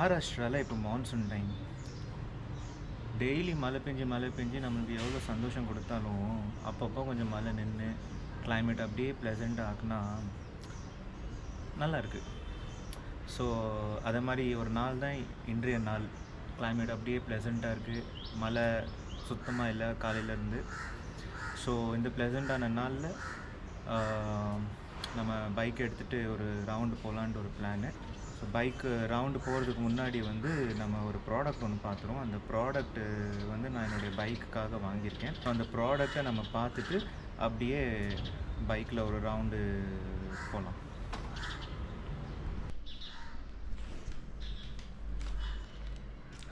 மகாராஷ்டிராவில் இப்போ monsoon time. Daily மழை பெஞ்சு நம்மளுக்கு எவ்வளோ சந்தோஷம் கொடுத்தாலும் அப்பப்போ கொஞ்சம் மழை நின்று கிளைமேட் அப்படியே ப்ளசண்ட் ஆக்குனா நல்லாயிருக்கு. ஸோ அதே மாதிரி ஒரு நாள் தான் இன்றைய நாள். கிளைமேட் அப்படியே ப்ளசண்ட்டாக இருக்குது, மழை சுத்தமாக இல்லை காலையிலேருந்து. ஸோ இந்த ப்ளசண்ட்டான நாளில் நம்ம பைக் எடுத்துகிட்டு ஒரு ரவுண்டு போகலான்ட்டு ஒரு பிளானு. ஸோ பைக்கு ரவுண்டு போகிறதுக்கு முன்னாடி நம்ம ஒரு ப்ராடக்ட் ஒன்று பார்த்துருவோம். அந்த ப்ராடக்ட்டு நான் என்னுடைய பைக்குக்காக வாங்கியிருக்கேன். ஸோ அந்த ப்ராடக்டை நம்ம பார்த்துட்டு அப்படியே பைக்கில் ஒரு ரவுண்டு போகலாம்.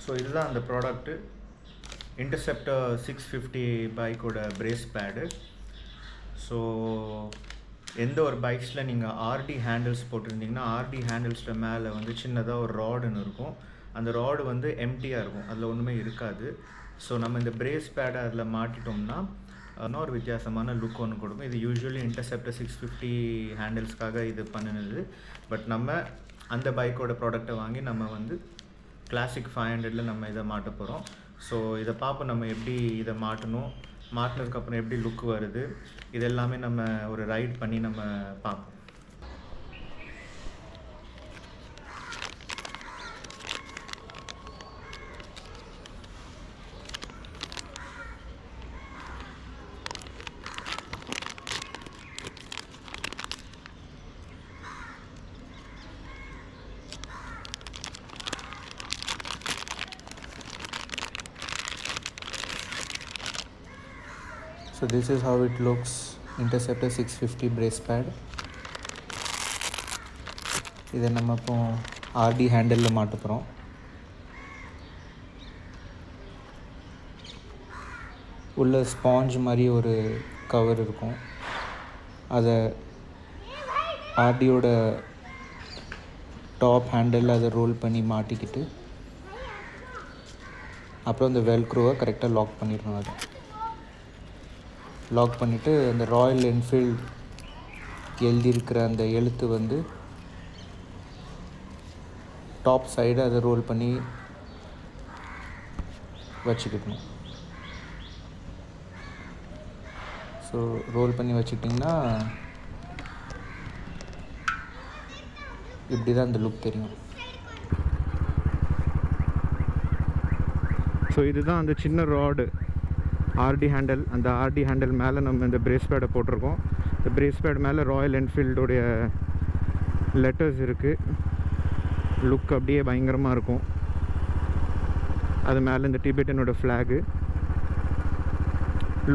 ஸோ இதுதான் அந்த ப்ராடக்ட்டு, இன்டர்செப்டர் 650 பைக்கோட பிரேஸ் பேடு. ஸோ எந்த ஒரு பைக்ஸில் நீங்கள் ஆர்டி ஹேண்டில்ஸ் போட்டிருந்தீங்கன்னா ஆர்டி ஹேண்டில்ஸில் மேலே சின்னதாக ஒரு ராடுன்னு இருக்கும். அந்த ராடு எம்டியாக இருக்கும், அதில் ஒன்றுமே இருக்காது. ஸோ நம்ம இந்த பிரேஸ் பேடை அதில் மாட்டிட்டோம்னா இன்னொரு வித்தியாசமான லுக் ஒன்று கொடுக்கும். இது யூஸ்வலி இன்டர்செப்டர் 650 ஹேண்டில்ஸ்க்காக இது பண்ணினது. பட் நம்ம அந்த பைக்கோட ப்ராடக்டை வாங்கி நம்ம கிளாசிக் 500ல் நம்ம இதை மாட்ட போகிறோம். ஸோ இதை பார்ப்போம் நம்ம எப்படி இதை மாட்டினதுக்கப்புறம் எப்படி லுக் வருது, இது எல்லாமே நம்ம ஒரு ரைட் பண்ணி நம்ம பார்ப்போம். So this is how it looks, Interceptor 650 brace pad. இதை நம்ம இப்போ ஆர்டி ஹேண்டலில் மாட்ட போகிறோம். உள்ள ஸ்பாஞ்ச் மாதிரி ஒரு கவர் இருக்கும், அதை ஆர்டியோட டாப் ஹேண்டலில் அதை ரோல் பண்ணி மாட்டிக்கிட்டு அப்புறம் இந்த வெல்க்ரோவை கரெக்டாக லாக் பண்ணிடணும். அதை லாக் பண்ணிவிட்டு அந்த ராயல் என்ஃபீல்ட் எழுதியிருக்கிற அந்த எழுத்து டாப் சைடு அதை ரோல் பண்ணி வச்சுக்கிட்டணும். ஸோ ரோல் பண்ணி வச்சுக்கிட்டிங்கன்னா இப்படி தான் அந்த லுக் தெரியும். ஸோ இதுதான் அந்த சின்ன ராடு ஆர்டி ஹேண்டில். அந்த ஆர்டி ஹேண்டில் மேலே நம்ம இந்த பிரேஸ் பேடை போட்டிருக்கோம். இந்த பிரேஸ் பேட் மேலே ராயல் என்ஃபீல்டோடைய லெட்டர்ஸ் இருக்குது. லுக் அப்படியே பயங்கரமாக இருக்கும். அது மேலே இந்த டிபெட்டனோட ஃப்ளாகு,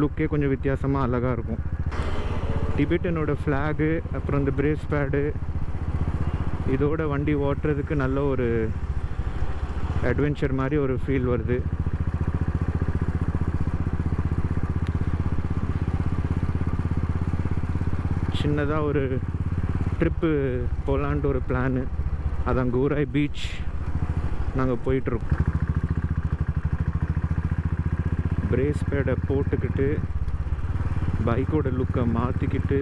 லுக்கே கொஞ்சம் வித்தியாசமாக அழகாக இருக்கும். டிபெட்டனோட ஃப்ளாகு அப்புறம் இந்த பிரேஸ் பேடு இதோட வண்டி ஓட்டுறதுக்கு நல்ல ஒரு அட்வென்ச்சர் மாதிரி ஒரு ஃபீல் வருது. சின்னதாக ஒரு ட்ரிப்பு போகலான்ட்டு ஒரு பிளானு. அதான் கூராய் பீச் நாங்கள் போயிட்டுருக்கோம். பிரேஸ் பேடை போட்டுக்கிட்டு பைக்கோட லுக்கை மாற்றிக்கிட்டு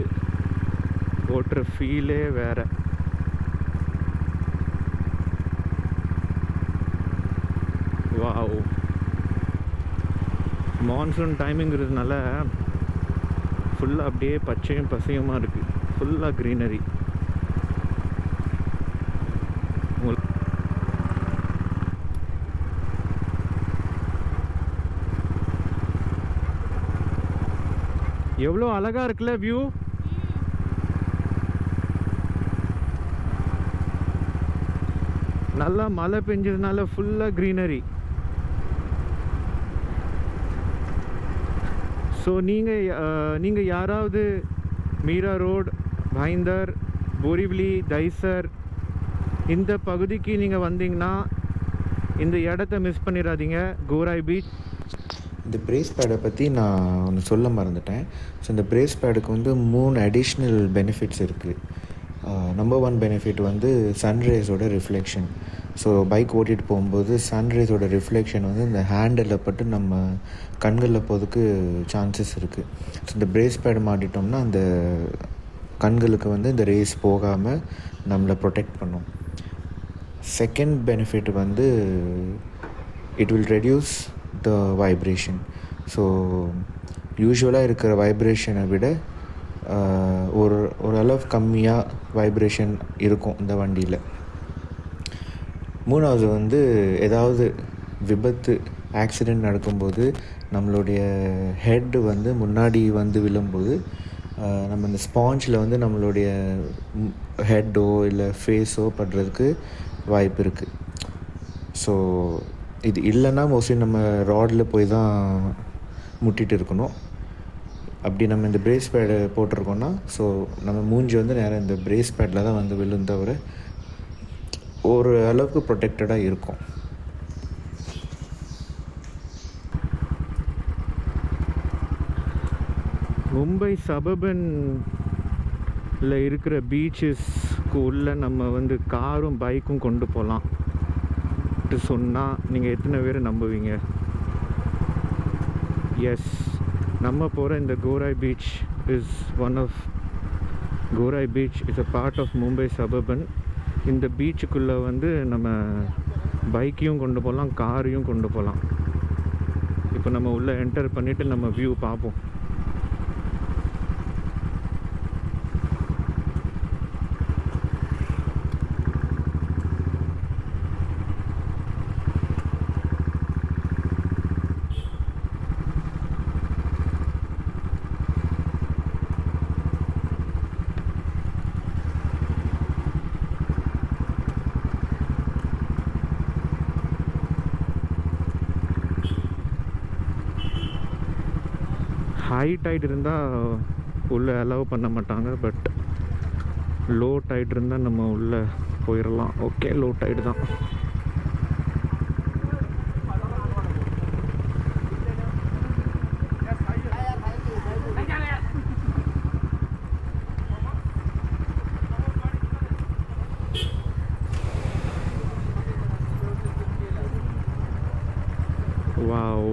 ஓட்டுற ஃபீலே வேறு. வாவ், மான்சூன் டைமிங்கிறதுனால ஃபுல்லாக அப்படியே பச்சையும் பசையுமாக இருக்குது, ஃபுல்லாக க்ரீனரி. எவ்வளோ அழகாக இருக்குல்ல வியூ. நல்லா மழை பெஞ்சதுனால ஃபுல்லாக க்ரீனரி. ஸோ நீங்கள் யாராவது மீரா ரோட், பாயிந்தர், போரிவலி, தைசர் இந்த பகுதிக்கு நீங்கள் வந்தீங்கன்னா இந்த இடத்த மிஸ் பண்ணிடாதீங்க, கூராய் பீச். இந்த பிரேஸ் பேடை பற்றி நான் ஒன்று சொல்ல மறந்துட்டேன். ஸோ இந்த பிரேஸ் பேடுக்கு 3 அடிஷ்னல் பெனிஃபிட்ஸ் இருக்குது. நம்பர் 1 பெனிஃபிட் சன்ரைஸோட ரிஃப்ளெக்ஷன். ஸோ பைக் ஓட்டிகிட்டு போகும்போது சன்ரைஸோட ரிஃப்ளெக்ஷன் இந்த ஹேண்டில் பட்டு நம்ம கண்களில் போகிறதுக்கு சான்சஸ் இருக்குது. ஸோ இந்த பிரேஸ் பேட் மாட்டிட்டோம்னா அந்த கண்களுக்கு இந்த ரேஸ் போகாமல் நம்மளை ப்ரொடெக்ட் பண்ணும். செகண்ட் பெனிஃபிட் வந்து it will reduce the vibration. So யூஸ்வலாக இருக்கிற வைப்ரேஷனை விட ஒரு அளவு கம்மியாக வைப்ரேஷன் இருக்கும் இந்த வண்டியில். மூணாவது வந்து ஏதாவது விபத்து ஆக்சிடெண்ட் நடக்கும்போது நம்மளுடைய ஹெட்டு வந்து முன்னாடி வந்து விழும்போது நம்ம இந்த ஸ்பாஞ்சில் வந்து நம்மளுடைய ஹெட்டோ இல்லை ஃபேஸோ படுறதுக்கு வாய்ப்பு இருக்குது. ஸோ இது இல்லைன்னா மோஸ்ட்லி நம்ம ராடில் போய் தான் முட்டிகிட்டு இருக்கணும். அப்படி நம்ம இந்த பிரேஸ் பேடு போட்டிருக்கோன்னா ஸோ நம்ம மூஞ்சி வந்து நேராக இந்த பிரேஸ் பேடில் தான் வந்து விழும் தவிர ஒரு அளவுக்கு ப்ரொடெக்டடாக இருக்கும். மும்பை சபர்பனில் இருக்கிற பீச்சஸ்க்கு உள்ளே நம்ம வந்து காரும் பைக்கும் கொண்டு போகலாம் சொன்னால் நீங்கள் எத்தனை பேர் நம்புவீங்க? எஸ், நம்ம போகிற இந்த Gorai beach is Gorai beach is a part of Mumbai suburban. இந்த பீச்சுக்குள்ளே வந்து நம்ம பைக்கையும் கொண்டு போகலாம், காரையும் கொண்டு போகலாம். இப்போ நம்ம உள்ளே என்டர் பண்ணிவிட்டு நம்ம வியூ பார்ப்போம். ஹை டைட் இருந்தால் உள்ளே அலோவ் பண்ண மாட்டாங்க, பட் லோ டைட் இருந்தால் நம்ம உள்ளே போயிடலாம். ஓகே, லோ டைட் தான். வாவ்,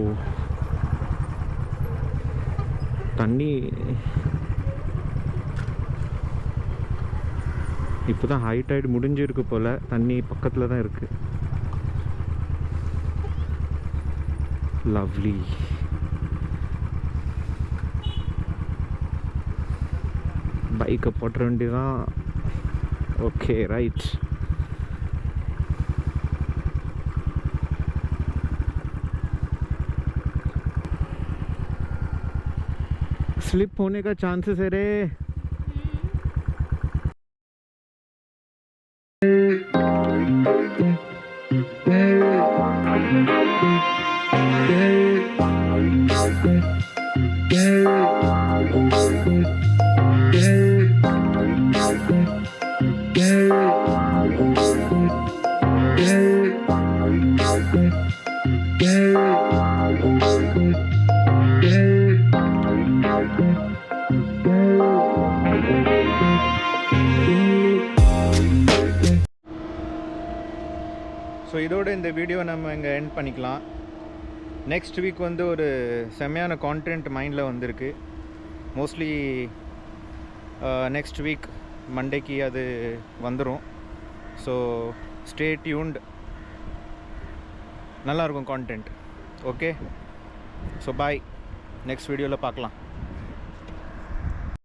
தண்ணி இப்போ தான் ஹை டைட் முடிஞ்சிருக்கு போல். தண்ணி பக்கத்தில் தான் இருக்குது. லவ்லி. பைக்கை போட்டுற வேண்டியதான். Okay, right. स्लिप होने का चांसेस है रे. ஸோ இதோட இந்த வீடியோ நம்ம இங்கே எண்ட் பண்ணிக்கலாம். நெக்ஸ்ட் வீக் வந்து ஒரு செம்மையான கான்டென்ட் மைண்டில் வந்திருக்கு. மோஸ்ட்லி நெக்ஸ்ட் வீக் மண்டேக்கு அது வந்துடும். ஸோ ஸ்டே டியூன்ட், நல்லாயிருக்கும் content. Okay, so bye, next வீடியோவில் பார்க்கலாம்.